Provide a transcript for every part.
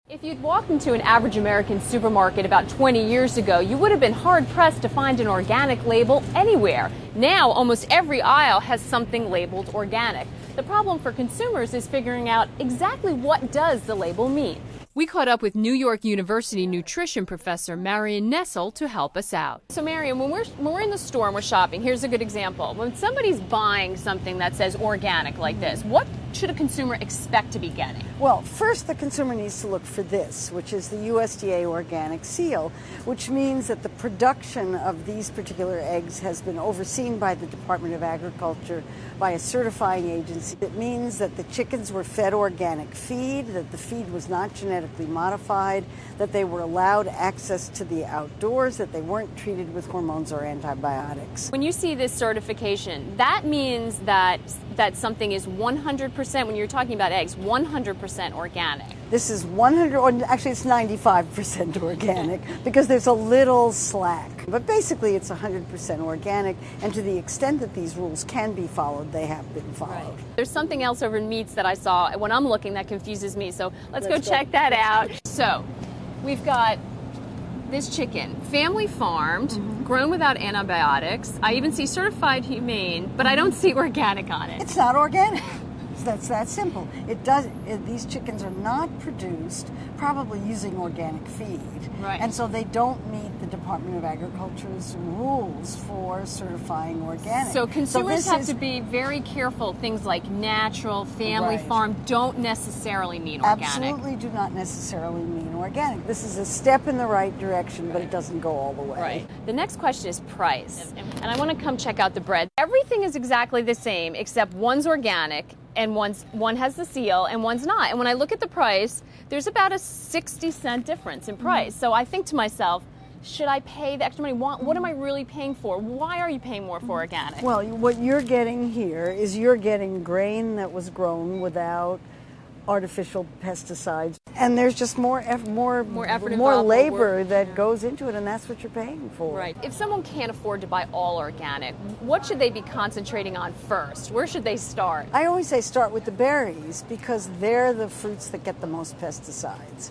If you'd walked into an average American supermarket about 20 years ago, you would have been hard-pressed to find an organic label anywhere. Now, almost every aisle has something labeled organic. The problem for consumers is figuring out exactly what does the label mean. We caught up with New York University nutrition professor Marion Nessel to help us out. So Marion, when we're in the store and we're shopping, here's a good example. When somebody's buying something that says organic like this, what should a consumer expect to be getting? Well, first the consumer needs to look for this, which is the USDA organic seal, which means that the production of these particular eggs has been overseen by the Department of Agriculture, by a certifying agency. It means that the chickens were fed organic feed, that the feed was not genetically modified, that they were allowed access to the outdoors, that they weren't treated with hormones or antibiotics. When you see this certification, that means that something is 100%, when you're talking about eggs, 100% organic. This is 100, or actually it's 95% organic because there's a little slack. But basically it's 100% organic, and to the extent that these rules can be followed, they have been followed. Right. There's something else over in meats that I saw when I'm looking that confuses me, so let's go check that out. So we've got this chicken, family farmed, grown without antibiotics. I even see certified humane, but I don't see organic on it. It's not organic. That's that simple. These chickens are not produced probably using organic feed. Right. And so they don't meet the Department of Agriculture's rules for certifying organic. So consumers have to be very careful. Things like natural, family farm don't necessarily mean organic. Absolutely do not necessarily mean organic. This is a step in the right direction, but it doesn't go all the way. Right. The next question is price. And I want to come check out the bread. Everything is exactly the same except one's organic and one has the seal and one's not. And when I look at the price, there's about a 60-cent difference in price. So I think to myself, should I pay the extra money? What am I really paying for? Why are you paying more for organic? Well, what you're getting here is you're getting grain that was grown without artificial pesticides, and there's just more effort involved, labor that goes into it, and that's what you're paying for. Right. If someone can't afford to buy all organic, what should they be concentrating on first? Where should they start? I always say start with the berries because they're the fruits that get the most pesticides,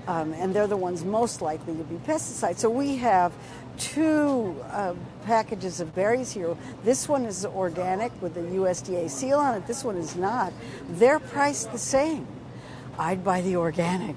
and they're the ones most likely to be pesticides. So we have two packages of berries here. This one is organic with the USDA seal on it. This one is not. They're priced the same. I'd buy the organic.